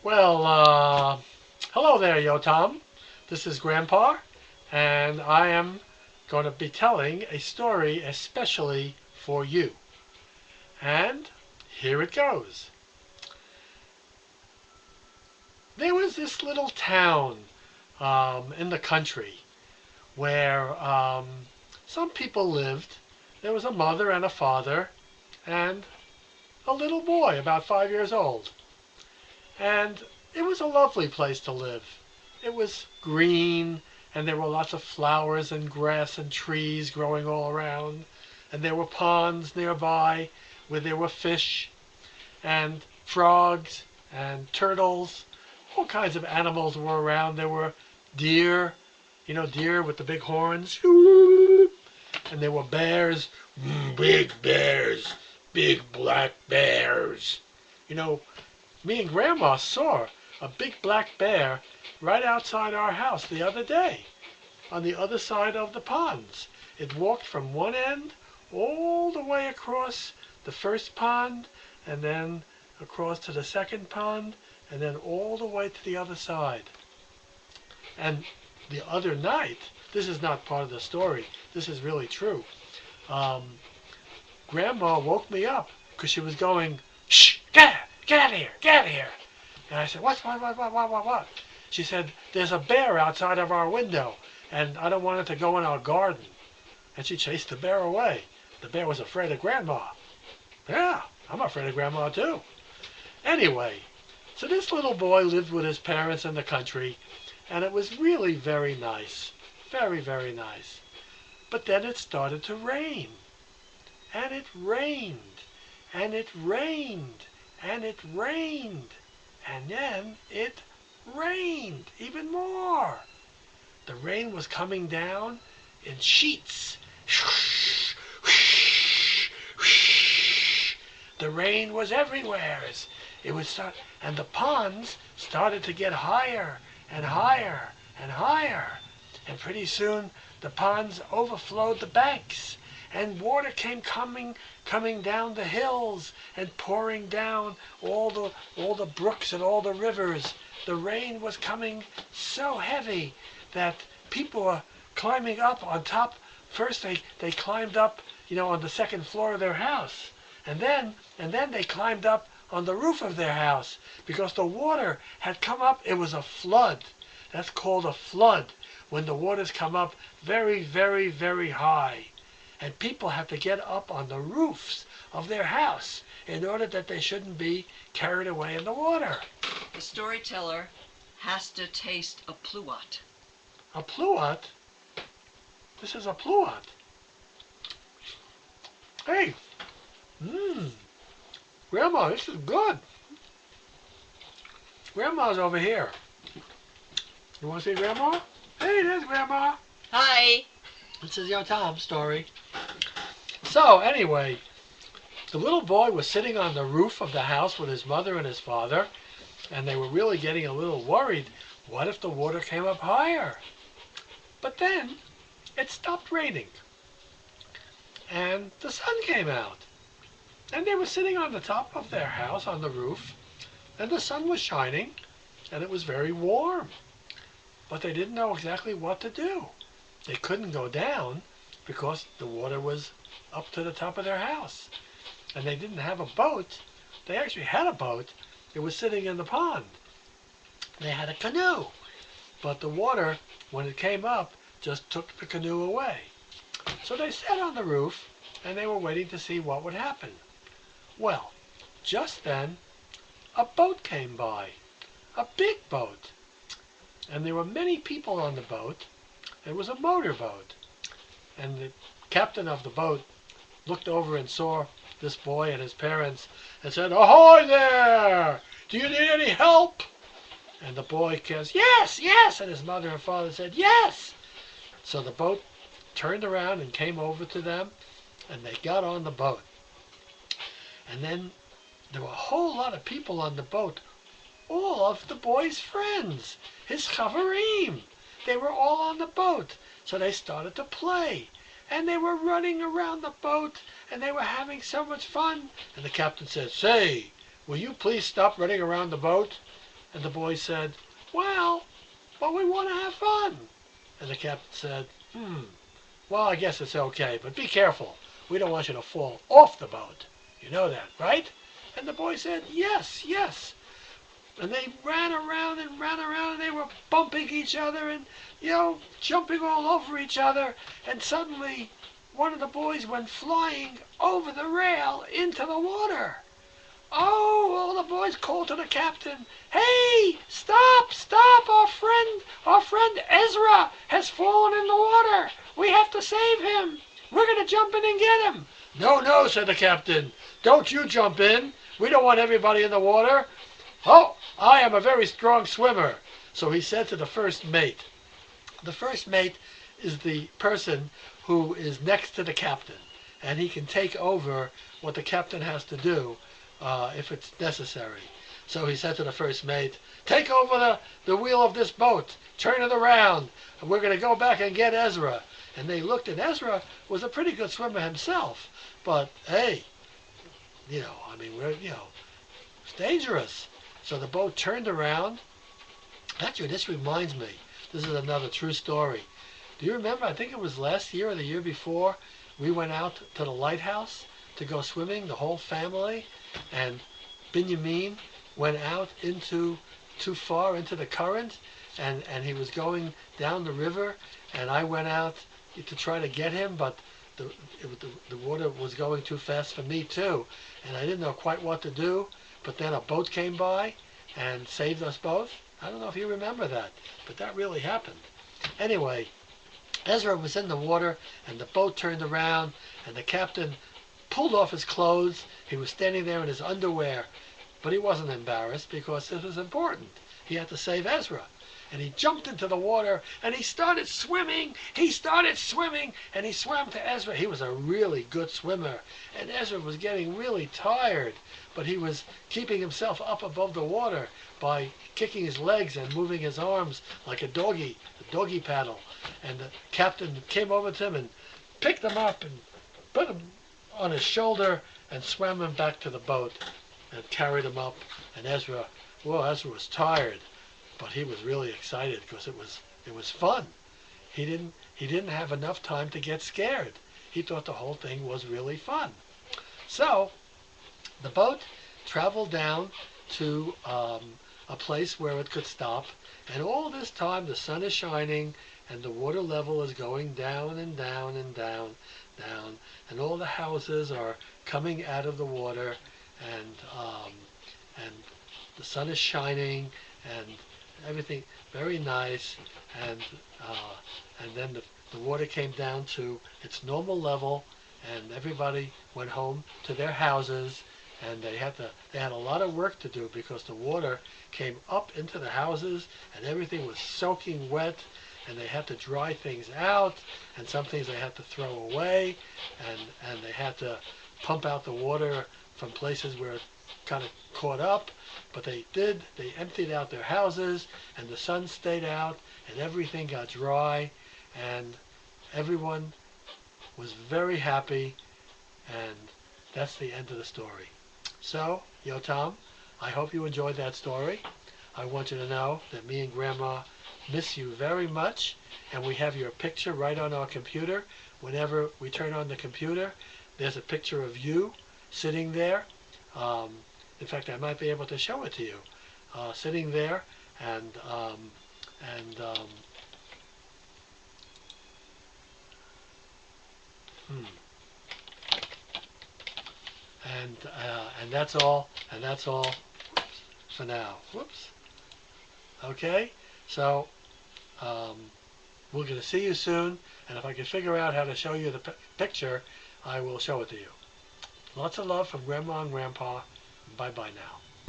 Well, hello there, Yotam. This is Grandpa, and I am going to be telling a story especially for you. And here it goes. There was this little town in the country where some people lived. There was a mother and a father and a little boy about 5 years old. And it was a lovely place to live. It was green, and there were lots of flowers and grass and trees growing all around. And there were ponds nearby where there were fish and frogs and turtles. All kinds of animals were around. There were deer, deer with the big horns. And there were bears, big bears, big black bears. You know, Me and Grandma saw a big black bear right outside our house the other day, on the other side of the ponds. It walked from one end all the way across the first pond, and then across to the second pond, and then all the way to the other side. And the other night, this is not part of the story, this is really true. Grandma woke me up because she was going, "Shh, get out of here, get out of here." And I said, what? She said, "There's a bear outside of our window, and I don't want it to go in our garden." And she chased the bear away. The bear was afraid of Grandma. Yeah, I'm afraid of Grandma too. Anyway, so this little boy lived with his parents in the country, and it was really very nice. Very, very nice. But then it started to rain. And it rained. And it rained. And it rained. And then it rained even more. The rain was coming down in sheets. The rain was everywhere. It would start, and the ponds started to get higher and higher and higher. And pretty soon the ponds overflowed the banks, and water came coming down the hills and pouring down all the brooks and all the rivers. The rain was coming so heavy that people were climbing up on top. First they climbed up, on the second floor of their house. And then they climbed up on the roof of their house because the water had come up. It was a flood. That's called a flood, when the waters come up very, very, very high. And people have to get up on the roofs of their house in order that they shouldn't be carried away in the water. The storyteller has to taste a pluot. A pluot? This is a pluot. Hey, Grandma, this is good. Grandma's over here. You want to see Grandma? Hey, there's Grandma. Hi. This is Yotam's story. So, anyway, the little boy was sitting on the roof of the house with his mother and his father, and they were really getting a little worried. What if the water came up higher? But then it stopped raining, and the sun came out. And they were sitting on the top of their house on the roof, and the sun was shining, and it was very warm. But they didn't know exactly what to do. They couldn't go down because the water was up to the top of their house. And they didn't have a boat. They actually had a boat. It was sitting in the pond. They had a canoe. But the water, when it came up, just took the canoe away. So they sat on the roof, and they were waiting to see what would happen. Well, just then, a boat came by. A big boat. And there were many people on the boat. It was a motorboat. And the captain of the boat looked over and saw this boy and his parents and said, "Ahoy there! Do you need any help?" And the boy says, "Yes, yes!" And his mother and father said, "Yes!" So the boat turned around and came over to them, and they got on the boat. And then there were a whole lot of people on the boat, all of the boy's friends, his chavarim. They were all on the boat, so they started to play. And they were running around the boat, and they were having so much fun. And the captain said, "Say, will you please stop running around the boat?" And the boy said, well, but we want to have fun. And the captain said, well, I guess it's okay, but be careful. We don't want you to fall off the boat. You know that, right? And the boy said, yes, yes. And they ran around and ran around, and they were bumping each other and, jumping all over each other. And suddenly, one of the boys went flying over the rail into the water. Oh, all the boys called to the captain, hey, stop, stop, our friend Ezra has fallen in the water. We have to save him. We're going to jump in and get him. No, no, said the captain. Don't you jump in. We don't want everybody in the water. Oh, I am a very strong swimmer. So he said to the first mate. The first mate is the person who is next to the captain, and he can take over what the captain has to do if it's necessary. So he said to the first mate, take over the wheel of this boat, turn it around, and we're going to go back and get Ezra. And they looked, and Ezra was a pretty good swimmer himself, but hey, it's dangerous. So the boat turned around. Actually, this reminds me, this is another true story. Do you remember, I think it was last year or the year before, we went out to the lighthouse to go swimming, the whole family, and Benjamin went out too far into the current, and he was going down the river, and I went out to try to get him, but the water was going too fast for me too, and I didn't know quite what to do. But then a boat came by and saved us both. I don't know if you remember that, but that really happened. Anyway, Ezra was in the water, and the boat turned around, and the captain pulled off his clothes. He was standing there in his underwear, but he wasn't embarrassed because this was important. He had to save Ezra. And he jumped into the water, and he started swimming. And he swam to Ezra. He was a really good swimmer, and Ezra was getting really tired, but he was keeping himself up above the water by kicking his legs and moving his arms like a doggy paddle. And the captain came over to him and picked him up and put him on his shoulder and swam him back to the boat and carried him up. And Ezra was tired, but he was really excited because it was fun. He didn't have enough time to get scared. He thought the whole thing was really fun. So the boat traveled down to a place where it could stop, and all this time the sun is shining and the water level is going down and down and down, and all the houses are coming out of the water, and the sun is shining and everything very nice, and then the water came down to its normal level, and everybody went home to their houses, and they had a lot of work to do because the water came up into the houses and everything was soaking wet, and they had to dry things out, and some things they had to throw away, and they had to pump out the water from places where it kind of caught up. But they emptied out their houses, and the sun stayed out, and everything got dry, and everyone was very happy, and that's the end of the story. So, Yotam, I hope you enjoyed that story. I want you to know that me and Grandma miss you very much, and we have your picture right on our computer. Whenever we turn on the computer, there's a picture of you sitting there. In fact, I might be able to show it to you, sitting there, and that's all. And that's all for now. Whoops. Okay. So we're going to see you soon, and if I can figure out how to show you the picture, I will show it to you. Lots of love from Grandma and Grandpa. Bye-bye now.